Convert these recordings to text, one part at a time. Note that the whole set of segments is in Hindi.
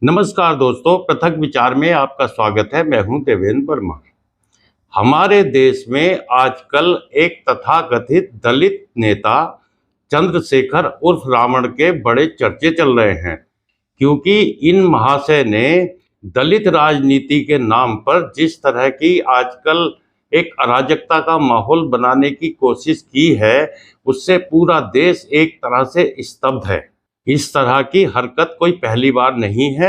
नमस्कार दोस्तों, पृथक विचार में आपका स्वागत है। मैं हूं देवेंद्र वर्मा। हमारे देश में आजकल एक तथाकथित दलित नेता चंद्रशेखर उर्फ रावण के बड़े चर्चे चल रहे हैं, क्योंकि इन महाशय ने दलित राजनीति के नाम पर जिस तरह की आजकल एक अराजकता का माहौल बनाने की कोशिश की है, उससे पूरा देश एक तरह से स्तब्ध है। इस तरह की हरकत कोई पहली बार नहीं है।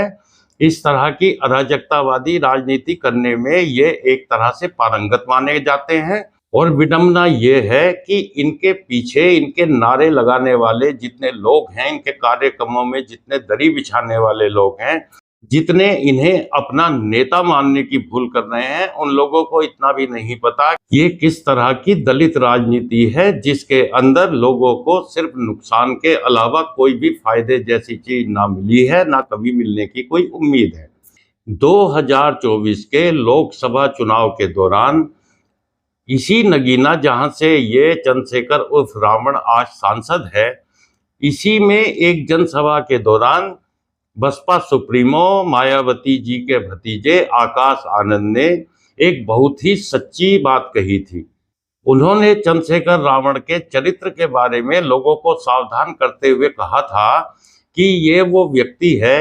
इस तरह की अराजकतावादी राजनीति करने में ये एक तरह से पारंगत माने जाते हैं। और विडंबना ये है कि इनके पीछे इनके नारे लगाने वाले जितने लोग हैं, इनके कार्यक्रमों में जितने दरी बिछाने वाले लोग हैं, जितने इन्हें अपना नेता मानने की भूल कर रहे हैं, उन लोगों को इतना भी नहीं पता ये किस तरह की दलित राजनीति है, जिसके अंदर लोगों को सिर्फ नुकसान के अलावा कोई भी फायदे जैसी चीज ना मिली है, ना कभी मिलने की कोई उम्मीद है। 2024 के लोकसभा चुनाव के दौरान इसी नगीना, जहां से ये चंद्रशेखर उर्फ रावण आज सांसद है, इसी में एक जनसभा के दौरान बसपा सुप्रीमो मायावती जी के भतीजे आकाश आनंद ने एक बहुत ही सच्ची बात कही थी। उन्होंने चंद्रशेखर रावण के चरित्र के बारे में लोगों को सावधान करते हुए कहा था कि ये वो व्यक्ति है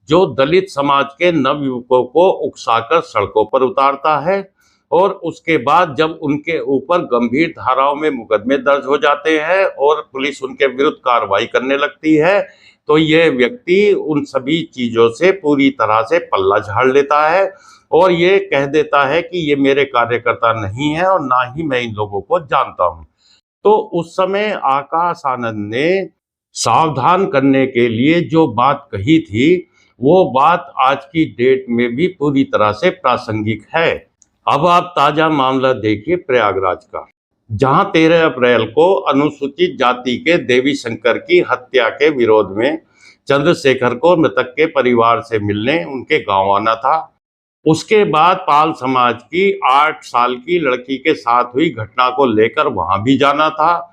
जो दलित समाज के नवयुवकों को उकसाकर सड़कों पर उतारता है, और उसके बाद जब उनके ऊपर गंभीर धाराओं में मुकदमे दर्ज हो जाते हैं और पुलिस उनके विरुद्ध कार्रवाई करने लगती है, तो ये व्यक्ति उन सभी चीज़ों से पूरी तरह से पल्ला झाड़ लेता है और ये कह देता है कि ये मेरे कार्यकर्ता नहीं है और ना ही मैं इन लोगों को जानता हूँ। तो उस समय आकाश आनंद ने सावधान करने के लिए जो बात कही थी, वो बात आज की डेट में भी पूरी तरह से प्रासंगिक है। अब आप ताजा मामला देखिए प्रयागराज का, जहां 13 अप्रैल को अनुसूचित जाति के देवी शंकर की हत्या के विरोध में चंद्रशेखर को मृतक के परिवार से मिलने उनके गांव आना था। उसके बाद पाल समाज की 8 साल की लड़की के साथ हुई घटना को लेकर वहां भी जाना था,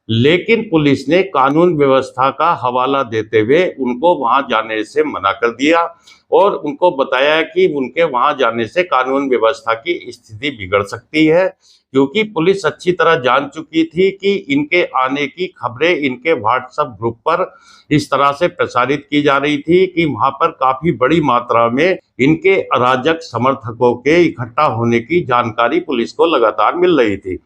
लेकिन पुलिस ने कानून व्यवस्था का हवाला देते हुए उनको वहां जाने से मना कर दिया और उनको बताया कि उनके वहां जाने से कानून व्यवस्था की स्थिति बिगड़ सकती है, क्योंकि पुलिस अच्छी तरह जान चुकी थी कि इनके आने की खबरें इनके व्हाट्सएप ग्रुप पर इस तरह से प्रसारित की जा रही थी कि वहां पर काफी बड़ी मात्रा में इनके अराजक समर्थकों के इकट्ठा होने की जानकारी पुलिस को लगातार मिल रही थी।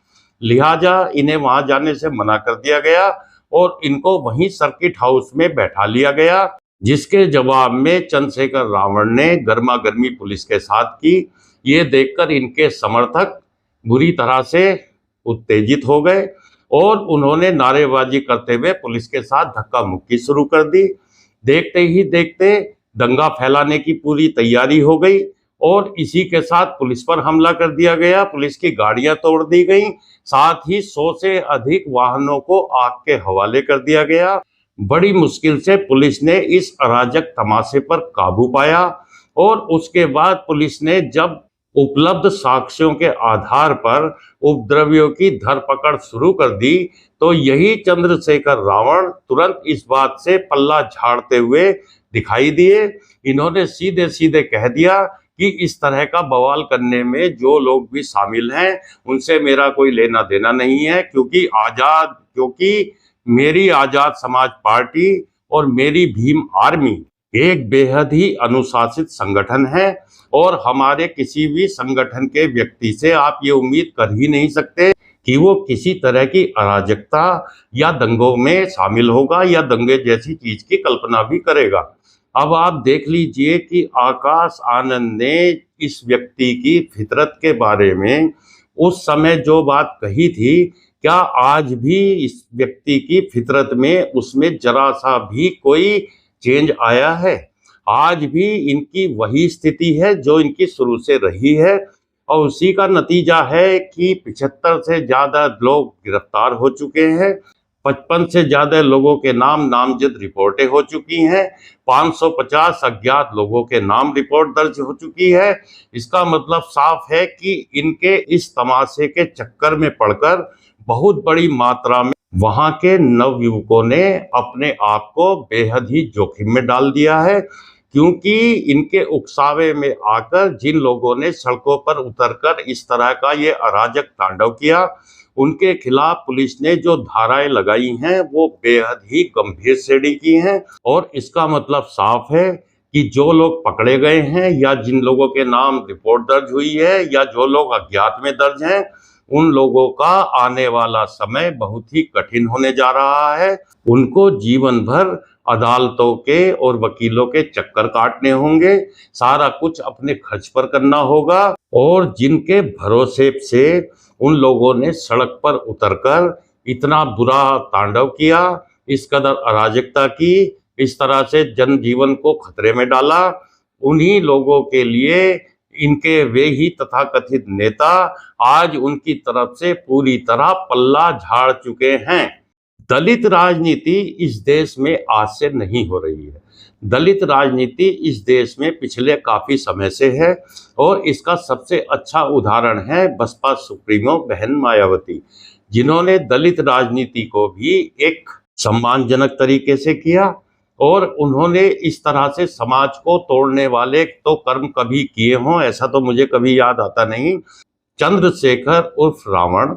लिहाजा इन्हें वहां जाने से मना कर दिया गया और इनको वहीं सर्किट हाउस में बैठा लिया गया, जिसके जवाब में चंद्रशेखर रावण ने गर्मा गर्मी पुलिस के साथ की। ये देखकर इनके समर्थक बुरी तरह से उत्तेजित हो गए और उन्होंने नारेबाजी करते हुए पुलिस के साथ धक्का मुक्की शुरू कर दी। देखते ही देखते दंगा फैलाने की पूरी तैयारी हो गई और इसी के साथ पुलिस पर हमला कर दिया गया। पुलिस की गाड़ियां तोड़ दी गईं, साथ ही 100 से अधिक वाहनों को आग के हवाले कर दिया गया। बड़ी मुश्किल से पुलिस ने इस अराजक तमाशे पर काबू पाया और उसके बाद पुलिस ने जब उपलब्ध साक्ष्यों के आधार पर उपद्रवियों की धरपकड़ शुरू कर दी, तो यही चंद्रशेखर रावण तुरंत इस बात से पल्ला झाड़ते हुए दिखाई दिए। इन्होंने सीधे सीधे कह दिया कि इस तरह का बवाल करने में जो लोग भी शामिल हैं, उनसे मेरा कोई लेना देना नहीं है, क्योंकि मेरी आजाद समाज पार्टी और मेरी भीम आर्मी एक बेहद ही अनुशासित संगठन है और हमारे किसी भी संगठन के व्यक्ति से आप ये उम्मीद कर ही नहीं सकते कि वो किसी तरह की अराजकता या दंगों में शामिल होगा या दंगे जैसी चीज की कल्पना भी करेगा। अब आप देख लीजिए कि आकाश आनंद ने इस व्यक्ति की फितरत के बारे में उस समय जो बात कही थी, क्या आज भी इस व्यक्ति की फितरत में उसमें जरा सा भी कोई चेंज आया है? आज भी इनकी वही स्थिति है जो इनकी शुरू से रही है और उसी का नतीजा है कि 75 से ज्यादा लोग गिरफ्तार हो चुके हैं, 55 से ज्यादा लोगों के नाम नामजद रिपोर्टें हो चुकी हैं, 550 अज्ञात लोगों के नाम रिपोर्ट दर्ज हो चुकी है। इसका मतलब साफ है कि इनके इस तमाशे के चक्कर में पड़कर बहुत बड़ी मात्रा में वहां के नवयुवकों ने अपने आप को बेहद ही जोखिम में डाल दिया है, क्योंकि इनके उकसावे में आकर जिन लोगों ने सड़कों पर उतरकर इस तरह का ये अराजक तांडव किया, उनके खिलाफ पुलिस ने जो धाराएं लगाई हैं वो बेहद ही गंभीर श्रेणी की हैं। और इसका मतलब साफ है कि जो लोग पकड़े गए हैं या जिन लोगों के नाम रिपोर्ट दर्ज हुई है या जो लोग अज्ञात में दर्ज हैं, उन लोगों का आने वाला समय बहुत ही कठिन होने जा रहा है। उनको जीवन भर अदालतों के और वकीलों के चक्कर काटने होंगे, सारा कुछ अपने खर्च पर करना होगा। और जिनके भरोसे से उन लोगों ने सड़क पर उतरकर इतना बुरा तांडव किया, इस कदर अराजकता की, इस तरह से जनजीवन को खतरे में डाला, उन्हीं लोगों के लिए इनके वे ही तथाकथित नेता आज उनकी तरफ से पूरी तरह पल्ला झाड़ चुके हैं। दलित राजनीति इस देश में आज से नहीं हो रही है। दलित राजनीति इस देश में पिछले काफी समय से है और इसका सबसे अच्छा उदाहरण है बसपा सुप्रीमो बहन मायावती, जिन्होंने दलित राजनीति को भी एक सम्मानजनक तरीके से किया। और उन्होंने इस तरह से समाज को तोड़ने वाले तो कर्म कभी किए हों ऐसा तो मुझे कभी याद आता नहीं। चंद्रशेखर उर्फ रावण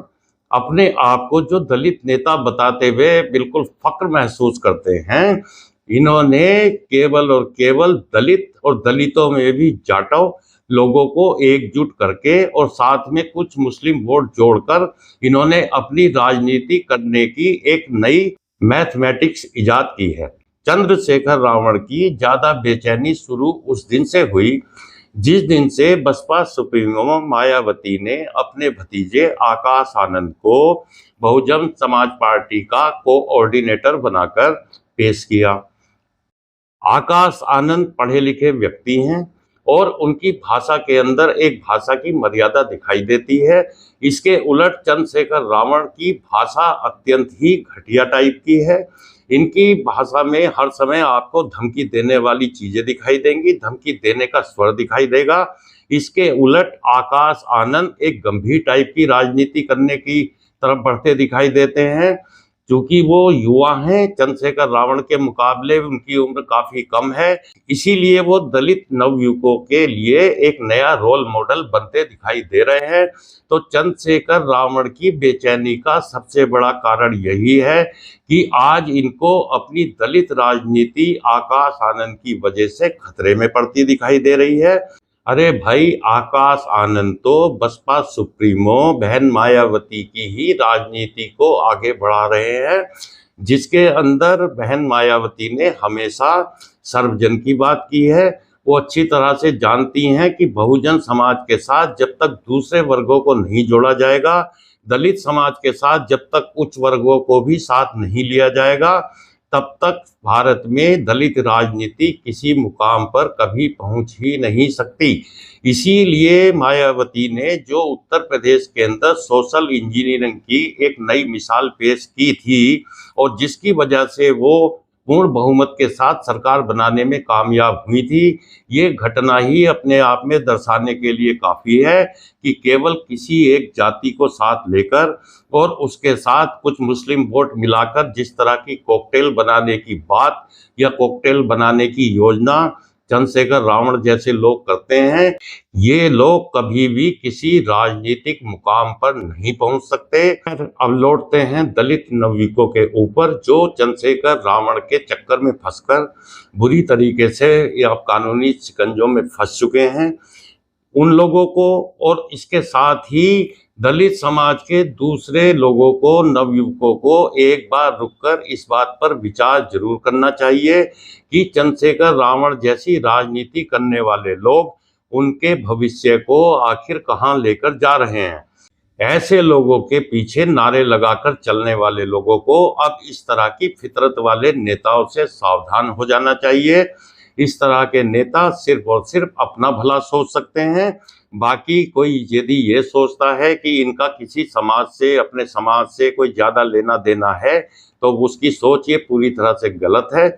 अपने आप को जो दलित नेता बताते हुए बिल्कुल फक्र महसूस करते हैं, इन्होंने केवल और केवल दलित और दलितों में भी जाटव लोगों को एकजुट करके और साथ में कुछ मुस्लिम वोट जोड़कर इन्होंने अपनी राजनीति करने की एक नई मैथमेटिक्स इजाद की है। चंद्रशेखर रावण की ज्यादा बेचैनी शुरू उस दिन से हुई जिस दिन से बसपा सुप्रीमो मायावती ने अपने भतीजे आकाश आनंद को बहुजन समाज पार्टी का कोऑर्डिनेटर बनाकर पेश किया। आकाश आनंद पढ़े लिखे व्यक्ति हैं और उनकी भाषा के अंदर एक भाषा की मर्यादा दिखाई देती है। इसके उलट चंद्रशेखर रावण की भाषा अत्यंत ही घटिया टाइप की है। इनकी भाषा में हर समय आपको धमकी देने वाली चीजें दिखाई देंगी, धमकी देने का स्वर दिखाई देगा। इसके उलट आकाश आनंद एक गंभीर टाइप की राजनीति करने की तरफ बढ़ते दिखाई देते हैं। क्योंकि वो युवा हैं, चंद्रशेखर रावण के मुकाबले उनकी उम्र काफी कम है, इसीलिए वो दलित नवयुवकों के लिए एक नया रोल मॉडल बनते दिखाई दे रहे हैं। तो चंद्रशेखर रावण की बेचैनी का सबसे बड़ा कारण यही है कि आज इनको अपनी दलित राजनीति आकाश आनंद की वजह से खतरे में पड़ती दिखाई दे रही है। अरे भाई, आकाश आनंद तो बसपा सुप्रीमो बहन मायावती की ही राजनीति को आगे बढ़ा रहे हैं, जिसके अंदर बहन मायावती ने हमेशा सर्वजन की बात की है। वो अच्छी तरह से जानती हैं कि बहुजन समाज के साथ जब तक दूसरे वर्गों को नहीं जोड़ा जाएगा, दलित समाज के साथ जब तक उच्च वर्गों को भी साथ नहीं लिया जाएगा, तब तक भारत में दलित राजनीति किसी मुकाम पर कभी पहुंच ही नहीं सकती। इसीलिए मायावती ने जो उत्तर प्रदेश के अंदर सोशल इंजीनियरिंग की एक नई मिसाल पेश की थी और जिसकी वजह से वो पूर्ण बहुमत के साथ सरकार बनाने में कामयाब हुई थी, ये घटना ही अपने आप में दर्शाने के लिए काफ़ी है कि केवल किसी एक जाति को साथ लेकर और उसके साथ कुछ मुस्लिम वोट मिलाकर जिस तरह की कॉकटेल बनाने की बात या कॉकटेल बनाने की योजना चंद्रशेखर रावण जैसे लोग करते हैं, ये लोग कभी भी किसी राजनीतिक मुकाम पर नहीं पहुंच सकते। अब लौटते हैं दलित नवयुवकों के ऊपर जो चंद्रशेखर रावण के चक्कर में फंसकर बुरी तरीके से या कानूनी शिकंजों में फंस चुके हैं, उन लोगों को और इसके साथ ही दलित समाज के दूसरे लोगों को, नवयुवकों को एक बार रुककर इस बात पर विचार जरूर करना चाहिए कि चंद्रशेखर रावण जैसी राजनीति करने वाले लोग उनके भविष्य को आखिर कहाँ लेकर जा रहे हैं। ऐसे लोगों के पीछे नारे लगाकर चलने वाले लोगों को अब इस तरह की फितरत वाले नेताओं से सावधान हो जाना चाहिए। इस तरह के नेता सिर्फ और सिर्फ अपना भला सोच सकते हैं। बाकी कोई यदि ये सोचता है कि इनका किसी समाज से, अपने समाज से कोई ज़्यादा लेना देना है, तो उसकी सोच ये पूरी तरह से गलत है।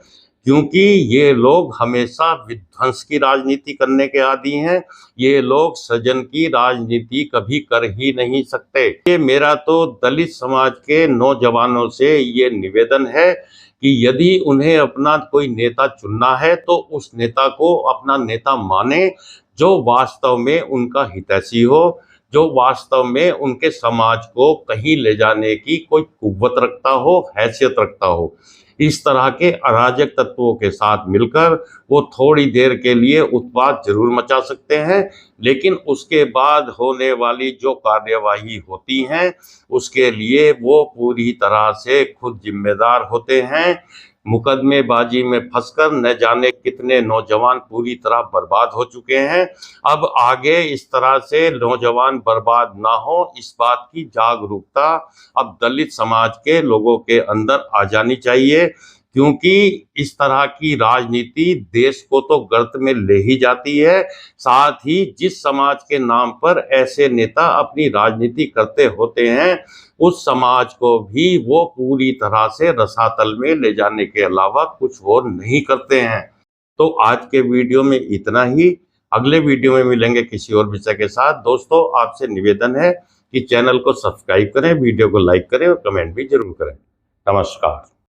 क्योंकि ये लोग हमेशा विध्वंस की राजनीति करने के आदी हैं। ये लोग सृजन की राजनीति कभी कर ही नहीं सकते। ये मेरा तो दलित समाज के नौजवानों से ये निवेदन है कि यदि उन्हें अपना कोई नेता चुनना है तो उस नेता को अपना नेता माने जो वास्तव में उनका हितैषी हो, जो वास्तव में उनके समाज को कहीं ले जाने की कोई कुव्वत रखता हो, हैसियत रखता हो। इस तरह के अराजक तत्वों के साथ मिलकर वो थोड़ी देर के लिए उत्पात जरूर मचा सकते हैं, लेकिन उसके बाद होने वाली जो कार्यवाही होती हैं उसके लिए वो पूरी तरह से खुद जिम्मेदार होते हैं। मुकदमेबाजी में फंसकर न जाने कितने नौजवान पूरी तरह बर्बाद हो चुके हैं। अब आगे इस तरह से नौजवान बर्बाद ना हो, इस बात की जागरूकता अब दलित समाज के लोगों के अंदर आ जानी चाहिए, क्योंकि इस तरह की राजनीति देश को तो गर्त में ले ही जाती है, साथ ही जिस समाज के नाम पर ऐसे नेता अपनी राजनीति करते होते हैं उस समाज को भी वो पूरी तरह से रसातल में ले जाने के अलावा कुछ और नहीं करते हैं। तो आज के वीडियो में इतना ही। अगले वीडियो में मिलेंगे किसी और विषय के साथ। दोस्तों, आपसे निवेदन है कि चैनल को सब्सक्राइब करें, वीडियो को लाइक करें और कमेंट भी जरूर करें। नमस्कार।